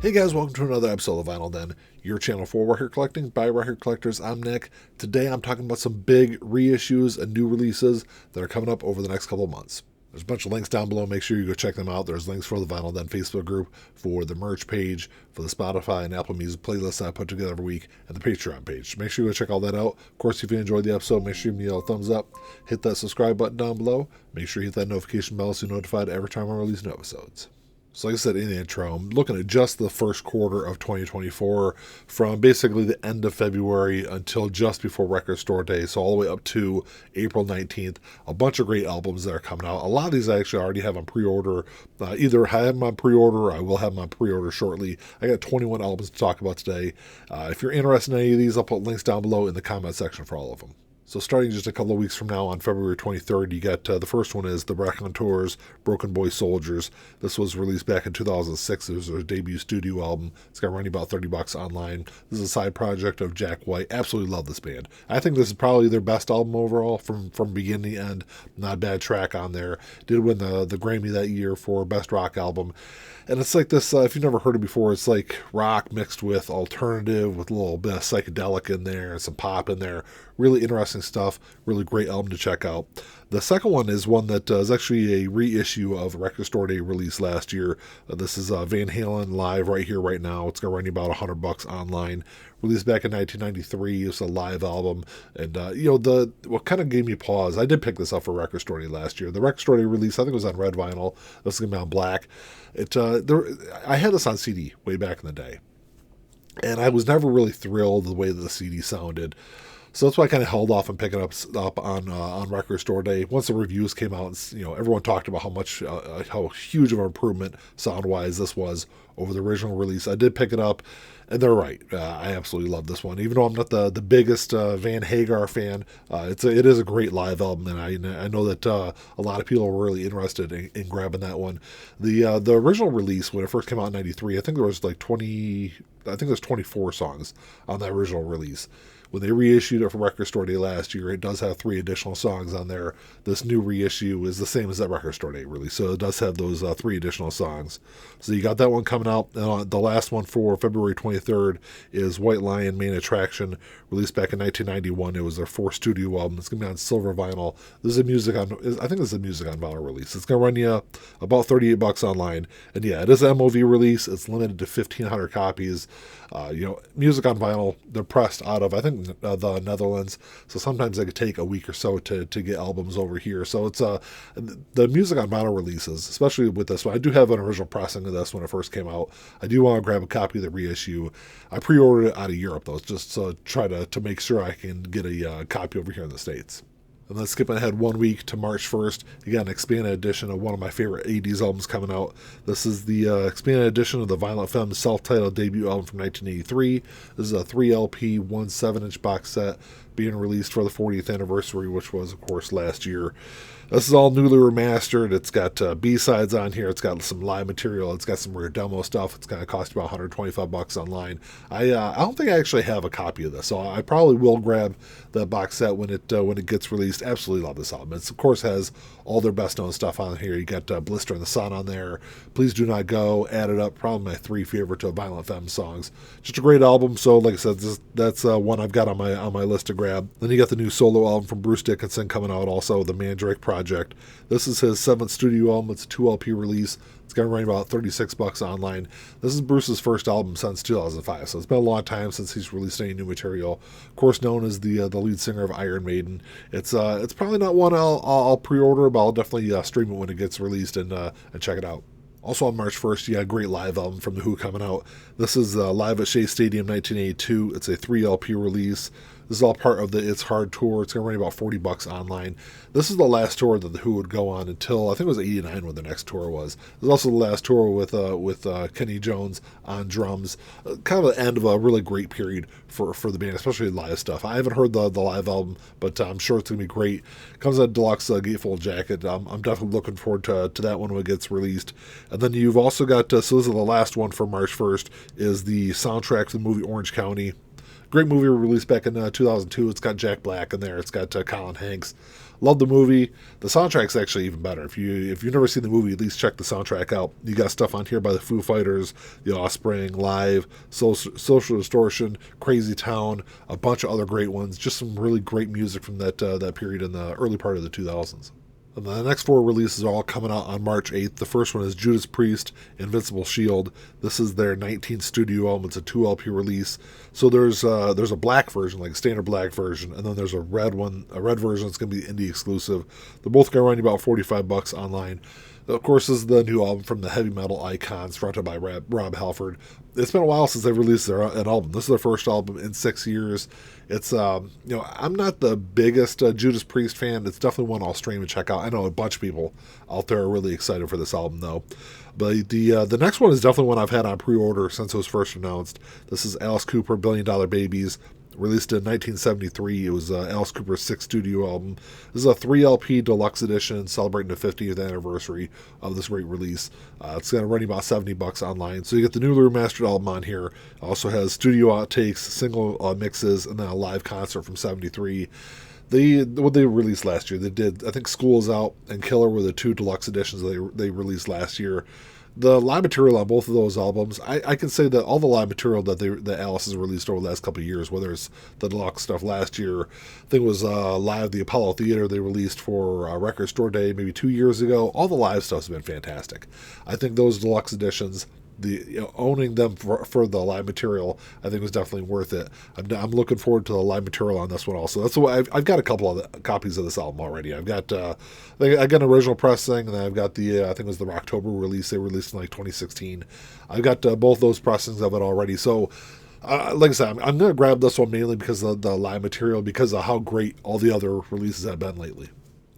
Hey guys, welcome to another episode of Vinyl Den, your channel for record collecting by record collectors. I'm Nick. Today I'm talking about some big reissues and new releases that are coming up over the next couple of months. There's a bunch of links down below. Make sure you go check them out. There's links for the Vinyl Den Facebook group, for the merch page, for the Spotify and Apple Music playlists I put together every week, and the Patreon page. Make sure you go check all that out. Of course, if you enjoyed the episode, make sure you give me a thumbs up. Hit that subscribe button down below. Make sure you hit that notification bell so you're notified every time I release new episodes. So like I said in the intro, I'm looking at just the first quarter of 2024 from basically the end of February until just before Record Store Day, so all the way up to April 19th. A bunch of great albums that are coming out. A lot of these I actually already have on pre-order. Either I have them on pre-order or I will have them on pre-order shortly. I got 21 albums to talk about today. If you're interested in any of these, I'll put links down below in the comment section for all of them. So starting just a couple of weeks from now on February 23rd, you got the first one is the Raconteurs, Broken Boy Soldiers. This was released back in 2006. It was their debut studio album. It's got running about $30 online. This is a side project of Jack White. Absolutely love this band. I think this is probably their best album overall from beginning to end. Not a bad track on there. Did win the Grammy that year for Best Rock Album. And it's like this, if you've never heard it before, it's like rock mixed with alternative, with a little bit of psychedelic in there, and some pop in there. Really interesting stuff. Really great album to check out. The second one is one that is actually a reissue of a Record Store Day release last year. This is Van Halen live right here, right now. It's going to run you about $100 online. Released back in 1993. It's a live album. And, what kind of gave me pause, I did pick this up for Record Store Day last year. The Record Store Day release, I think it was on red vinyl. This is going to be on black. I had this on CD way back in the day. And I was never really thrilled the way that the CD sounded. So that's why I kind of held off on picking up on Record Store Day. Once the reviews came out, everyone talked about how huge of an improvement sound-wise this was over the original release. I did pick it up, and they're right. I absolutely love this one. Even though I'm not the biggest Van Hagar fan, it is a great live album, and I know that a lot of people were really interested in grabbing that one. The original release, when it first came out in 93, I think there was there's 24 songs on that original release. When they reissued it for Record Store Day last year, it does have 3 additional songs on there. This new reissue is the same as that Record Store Day release, so it does have those 3 additional songs. So you got that one coming out. The last one for February 23rd is White Lion Main Attraction, released back in 1991. It was their 4th studio album. It's going to be on silver vinyl. I think this is a music on vinyl release. It's going to run you about $38 online. And yeah, it is an MOV release. It's limited to 1,500 copies. Music on vinyl, they're pressed out of, I think, the Netherlands, so sometimes it could take a week or so to get albums over here. So it's the music on vinyl releases, especially with this one. I do have an original pressing of this when it first came out. I do want to grab a copy of the reissue. I pre-ordered it out of Europe though, just to try to make sure I can get a copy over here in the States. And then skipping ahead 1 week to March 1st, you got an expanded edition of one of my favorite 80s albums coming out. This is the expanded edition of the Violent Femmes self-titled debut album from 1983. This is a 3 LP, 1 7-inch box set being released for the 40th anniversary, which was, of course, last year. This is all newly remastered. It's got B-sides on here. It's got some live material. It's got some rare demo stuff. It's going to cost about $125 online. I don't think I actually have a copy of this, so I probably will grab that box set when it gets released. Absolutely love this album. It, of course, has all their best-known stuff on here. You got Blister in the Sun on there. Please Do Not Go, Add It Up, probably my 3 favorite Violent Femmes songs. Just a great album. So, like I said, that's one I've got on my list to grab. Then you got the new solo album from Bruce Dickinson coming out, also the Mandrake project. This is his 7th studio album. It's a 2 LP release. It's going to run about $36 online. This is Bruce's first album since 2005, so it's been a long time since he's released any new material. Of course, known as the lead singer of Iron Maiden. It's probably not one I'll pre-order, but I'll definitely stream it when it gets released and check it out. Also on March 1st, you got a great live album from The Who coming out. This is live at Shea Stadium 1982. It's a 3 LP release. This is all part of the It's Hard tour. It's going to run about $40 online. This is the last tour that The Who would go on until, I think it was 89 when the next tour was. This is also the last tour with Kenny Jones on drums. Kind of the end of a really great period for the band, especially live stuff. I haven't heard the live album, but I'm sure it's going to be great. It comes in a deluxe gatefold jacket. I'm definitely looking forward to that one when it gets released. And then you've also got, so this is the last one for March 1st, is the soundtrack to the movie Orange County. Great movie released back in 2002. It's got Jack Black in there. It's got Colin Hanks. Love the movie. The soundtrack's actually even better. If you've never seen the movie, at least check the soundtrack out. You got stuff on here by the Foo Fighters, The Offspring, Live, Social Distortion, Crazy Town, a bunch of other great ones. Just some really great music from that period in the early part of the 2000s. And the next 4 releases are all coming out on March 8th. The first one is Judas Priest, Invincible Shield. This is their 19th studio album. It's a 2 LP release. So there's a black version, like a standard black version, and then there's a red version that's going to be indie exclusive. They're both going to run you about $45 online. Of course, this is the new album from the heavy metal icons, fronted by Rob Halford. It's been a while since they've released an album. This is their first album in 6 years. It's I'm not the biggest Judas Priest fan. It's definitely one I'll stream and check out. I know a bunch of people out there are really excited for this album, though. But the next one is definitely one I've had on pre-order since it was first announced. This is Alice Cooper, $1 Billion Babies. Released in 1973. It was Alice Cooper's 6th studio album. This is a 3 LP deluxe edition celebrating the 50th anniversary of this great release. It's going to run you about $70 online. So you get the newly remastered album on here. It also has studio outtakes, single mixes, and then a live concert from 73. What they released last year, they did, I think School Is Out and Killer were the 2 deluxe editions they released last year. The live material on both of those albums, I can say that all the live material that Alice has released over the last couple of years, whether it's the deluxe stuff last year, I think it was live the Apollo Theater they released for Record Store Day maybe 2 years ago, all the live stuff's been fantastic. I think those deluxe editions, owning them for the live material, I think was definitely worth it. I'm looking forward to the live material on this one also. That's why I've got a couple of copies of this album already. I've got I got an original pressing, and then I've got the I think it was the Rocktober release they released in like 2016. I've got both those pressings of it already. So like I said, I'm going to grab this one mainly because of the live material, because of how great all the other releases have been lately.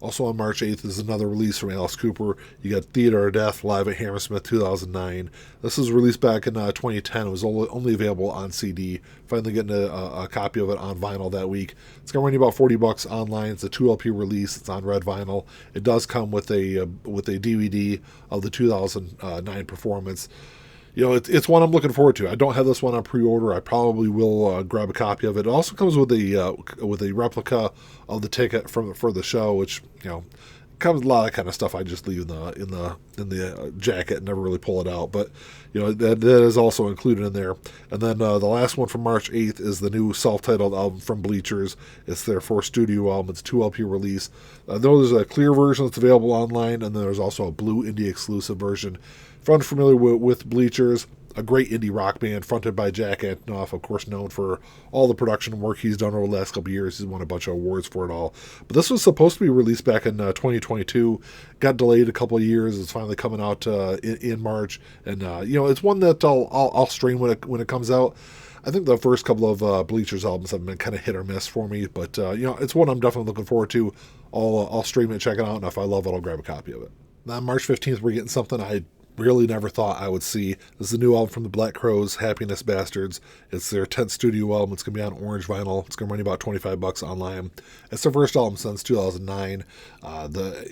Also on March 8th is another release from Alice Cooper. You got Theater of Death live at Hammersmith 2009. This was released back in 2010. It was only available on CD. Finally getting a copy of it on vinyl that week. It's going to run you about $40 online. It's a 2 LP release. It's on red vinyl. It does come with a DVD of the 2009 performance. It's one I'm looking forward to. I don't have this one on pre-order. I probably will grab a copy of it. It also comes with a replica of the ticket for the show, which comes with a lot of kind of stuff I just leave in the jacket and never really pull it out. But that is also included in there. And then the last one from March 8th is the new self-titled album from Bleachers. It's their 4th studio album. It's a 2 LP release. There's a clear version that's available online, and then there's also a blue indie exclusive version. If you're unfamiliar with Bleachers, a great indie rock band fronted by Jack Antonoff, of course known for all the production work he's done over the last couple of years. He's won a bunch of awards for it all. But this was supposed to be released back in 2022. Got delayed a couple of years. It's finally coming out in March. And, it's one that I'll stream when it comes out. I think the first couple of Bleachers albums have been kind of hit or miss for me. But, it's one I'm definitely looking forward to. I'll stream it and check it out. And if I love it, I'll grab a copy of it. Now, on March 15th, we're getting something I really never thought I would see. This is a new album from the Black Crowes, Happiness Bastards. It's their 10th studio album. It's going to be on orange vinyl. It's going to run you about $25 online. It's their first album since 2009.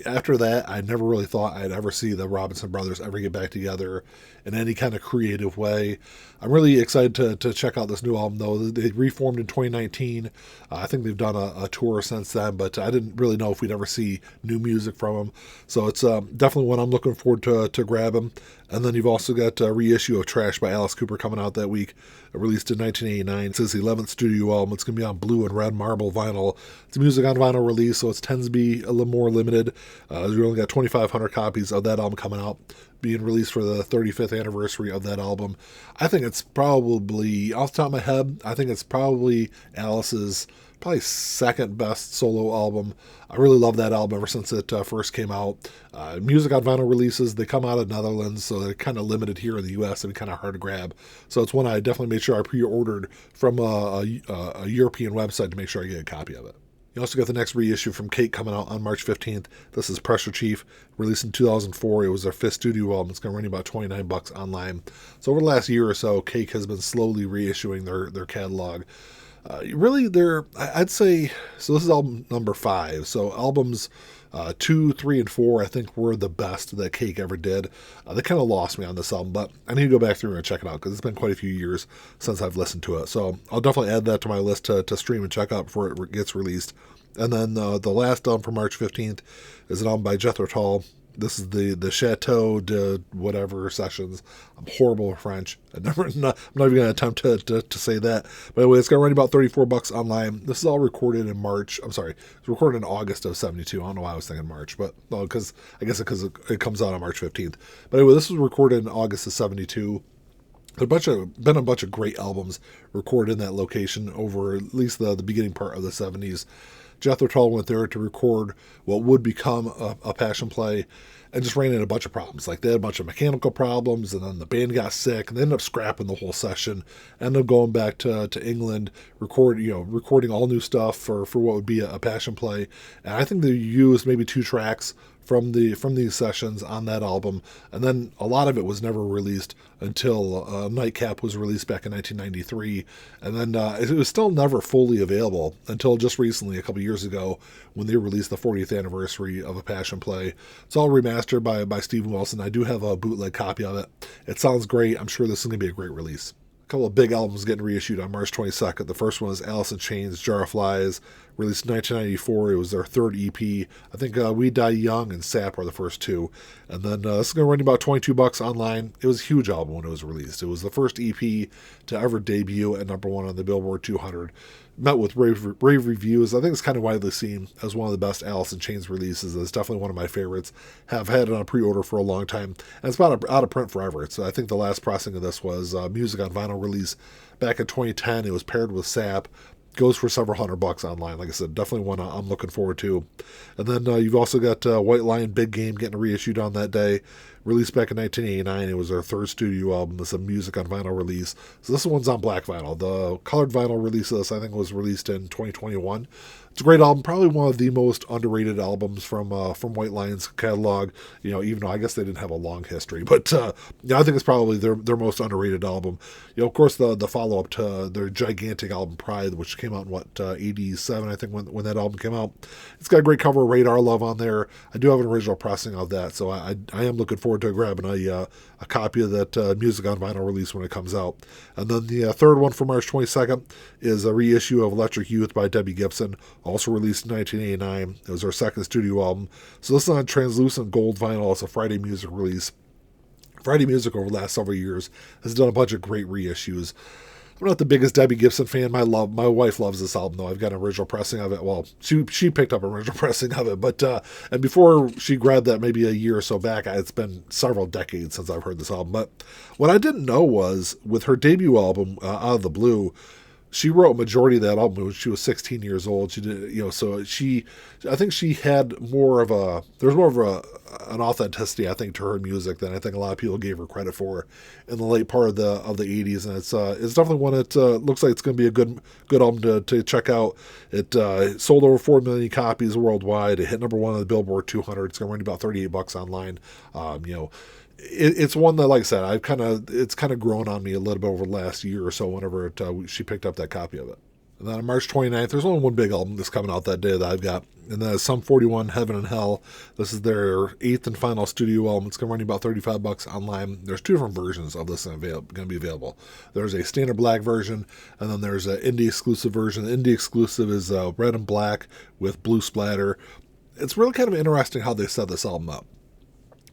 After that, I never really thought I'd ever see the Robinson brothers ever get back together in any kind of creative way. I'm really excited to check out this new album, though. They reformed in 2019. I think they've done a tour since then, but I didn't really know if we'd ever see new music from them. So it's definitely one I'm looking forward to grabbing. And then you've also got a reissue of Trash by Alice Cooper coming out that week. Released in 1989. It's his 11th studio album. It's going to be on blue and red marble vinyl. It's a music on vinyl release, so it tends to be a little more limited. We only got 2,500 copies of that album coming out, being released for the 35th anniversary of that album. I think it's probably, off the top of my head, I think it's probably Alice's second best solo album. I really love that album ever since it first came out. Music on vinyl releases, they come out of Netherlands, so they're kind of limited here in the U.S. and kind of hard to grab. So it's one I definitely made sure I pre-ordered from a European website to make sure I get a copy of it. You also got the next reissue from Cake coming out on March 15th. This is Pressure Chief, released in 2004. It was their 5th studio album. It's going to run you about $29 online. So over the last year or so, Cake has been slowly reissuing their catalog. Really, I'd say, so this is album number 5. So albums 2, 3, and 4, I think, were the best that Cake ever did. They kind of lost me on this album, but I need to go back through and check it out because it's been quite a few years since I've listened to it. So I'll definitely add that to my list to stream and check out before it gets released. And then the last album for March 15th is an album by Jethro Tull. This is the Chateau de whatever sessions. I'm horrible with French. I'm not even going to attempt to say that. But anyway, it's going to run about $34 online. This is all recorded in March. I'm sorry, it's recorded in August of '72. I don't know why I was thinking March, but because I guess because it comes out on March 15th. But anyway, this was recorded in August of '72. Been a bunch of great albums recorded in that location over at least the beginning part of the '70s. Jethro Tull went there to record what would become a Passion Play, and just ran into a bunch of problems. Like, they had a bunch of mechanical problems, and then the band got sick, and they ended up scrapping the whole session. Ended up going back to England, recording all new stuff for what would be a Passion Play. And I think they used maybe 2 tracks from these sessions on that album, and then a lot of it was never released until Nightcap was released back in 1993, and then it was still never fully available until just recently, a couple years ago, when they released the 40th anniversary of A Passion Play. It's all remastered by Steven Wilson. I do have a bootleg copy of it. It sounds great. I'm sure this is going to be a great release. A couple of big albums getting reissued on March 22nd. The first one is Alice in Chains, Jar of Flies, released in 1994. It was their 3rd EP. I think We Die Young and Sap are the first 2. And then this is going to run about $22 online. It was a huge album when it was released. It was the first EP to ever debut at number 1 on the Billboard 200. Met with rave reviews. I think it's kind of widely seen as one of the best Alice in Chains releases. It's definitely one of my favorites. Have had it on pre-order for a long time, and it's about out of print forever. So I think the last pressing of this was music on vinyl release back in 2010. It was paired with Sap. Goes for several $100 online. Like I said, definitely one I'm looking forward to. And then you've also got White Lion Big Game getting reissued on that day. Released back in 1989. It was their 3rd studio album. This is a music on vinyl release. So this one's on black vinyl. The colored vinyl release of this, I think, was released in 2021. It's a great album. Probably one of the most underrated albums from White Lion's catalog. Even though I guess they didn't have a long history, but I think it's probably their most underrated album. Of course, the follow up to their gigantic album Pride, which came out in '87, I think, when that album came out. It's got a great cover, Radar Love, on there. I do have an original pressing of that, so I am looking forward to grabbing a copy of that music on vinyl release when it comes out. And then the third one for March 22nd is a reissue of Electric Youth by Debbie Gibson, also released in 1989. It was her 2nd studio album. So this is on translucent gold vinyl. It's a Friday Music release. Friday Music over the last several years has done a bunch of great reissues. I'm not the biggest Debbie Gibson fan. My wife loves this album, though. I've got an original pressing of it. Well, she picked up an original pressing of it, but and before she grabbed that maybe a year or so back, it's been several decades since I've heard this album. But what I didn't know was, with her debut album, Out of the Blue, she wrote a majority of that album when she was 16 years old. She did, so I think she had there was more of an authenticity, I think, to her music than I think a lot of people gave her credit for in the late part of the 80s. And it's definitely one that looks like it's going to be a good album to check out. It sold over 4 million copies worldwide. It hit number 1 on the Billboard 200. It's going to run about $38 online. It's one that, like I said, it's kind of grown on me a little bit over the last year or so whenever she picked up that copy of it. And then on March 29th, there's only one big album that's coming out that day that I've got, and that is Sum 41, Heaven and Hell. This is their 8th and final studio album. It's going to run you about $35 online. There's 2 different versions of this going to be available. There's a standard black version, and then there's an indie exclusive version. The indie exclusive is red and black with blue splatter. It's really kind of interesting how they set this album up.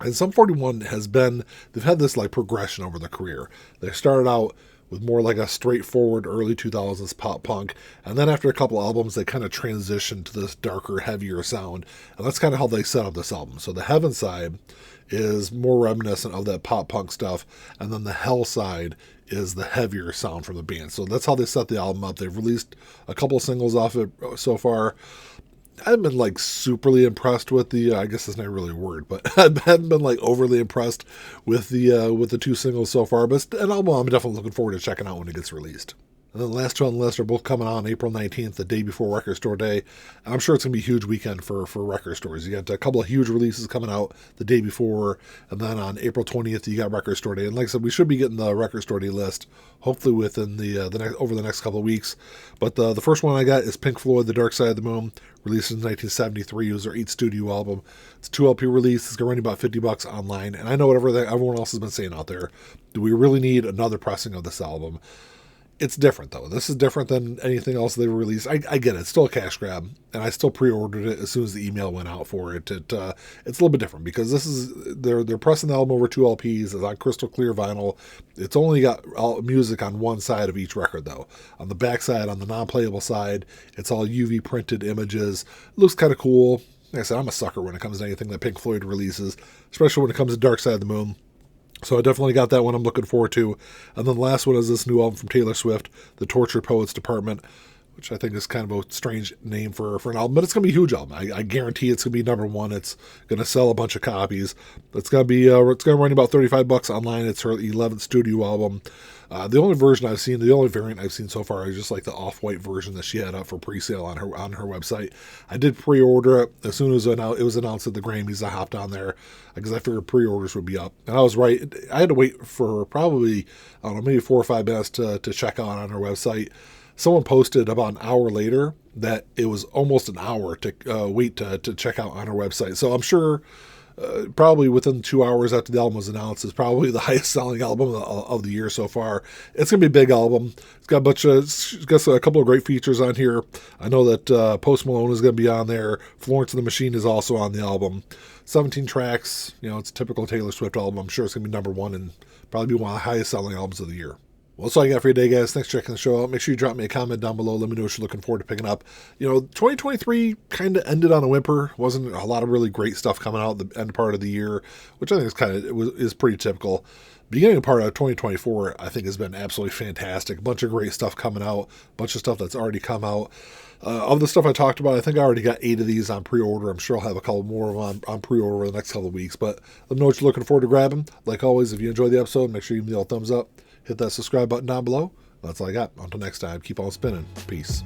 And Sum 41 they've had this like progression over their career. They started out with more like a straightforward early 2000s pop punk, and then after a couple albums, they kind of transitioned to this darker, heavier sound, and that's kind of how they set up this album. So the Heaven side is more reminiscent of that pop punk stuff, and then the Hell side is the heavier sound from the band. So that's how they set the album up. They've released a couple singles off it so far. I haven't been like superly impressed with I guess that's not really a word, but I haven't been like overly impressed with the 2 singles so far. But it's an album I'm definitely looking forward to checking out when it gets released. And then the last two on the list are both coming out on April 19th, the day before Record Store Day. And I'm sure it's going to be a huge weekend for record stores. You got a couple of huge releases coming out the day before, and then on April 20th, you got Record Store Day. And like I said, we should be getting the Record Store Day list hopefully within over the next couple of weeks. But the first one I got is Pink Floyd, The Dark Side of the Moon, released in 1973. It was their 8th studio album. It's a 2 LP release. It's going to run you about $50 online. And I know whatever everyone else has been saying out there. Do we really need another pressing of this album? It's different, though. This is different than anything else they've released. I get it. It's still a cash grab, and I still pre-ordered it as soon as the email went out for it. It's a little bit different because this is they're pressing the album over 2 LPs. It's on crystal clear vinyl. It's only got all music on one side of each record, though. On the back side, on the non-playable side, it's all UV printed images. It looks kind of cool. Like I said, I'm a sucker when it comes to anything that Pink Floyd releases, especially when it comes to Dark Side of the Moon. So I definitely got that one I'm looking forward to. And then the last one is this new album from Taylor Swift, The Tortured Poets Department, which I think is kind of a strange name for an album, but it's going to be a huge album. I guarantee it's going to be number one. It's going to sell a bunch of copies. It's going to run about $35 online. It's her 11th studio album. The only variant I've seen so far is just like the off-white version that she had up for pre-sale on her website. I did pre-order it as soon as it was announced at the Grammys. I hopped on there because I figured pre-orders would be up, and I was right. I had to wait for probably, I don't know, maybe 4 or 5 minutes to check out on her website. Someone posted about an hour later that it was almost an hour to wait to check out on her website. So I'm sure probably within 2 hours after the album was announced, it's probably the highest selling album of the year so far. It's going to be a big album. It's got a couple of great features on here. I know that Post Malone is going to be on there. Florence and the Machine is also on the album. 17 tracks. It's a typical Taylor Swift album. I'm sure it's going to be number one and probably be one of the highest selling albums of the year. Well, that's all I got for you today, guys. Thanks for checking the show out. Make sure you drop me a comment down below. Let me know what you're looking forward to picking up. 2023 kind of ended on a whimper. Wasn't a lot of really great stuff coming out at the end part of the year, which I think is pretty typical. Beginning part of 2024, I think, has been absolutely fantastic. A bunch of great stuff coming out. A bunch of stuff that's already come out. Of the stuff I talked about, I think I already got 8 of these on pre-order. I'm sure I'll have a couple more of them on pre-order over the next couple of weeks. But let me know what you're looking forward to grabbing. Like always, if you enjoyed the episode, make sure you give me the old thumbs up. Hit that subscribe button down below. That's all I got. Until next time, keep on spinning. Peace.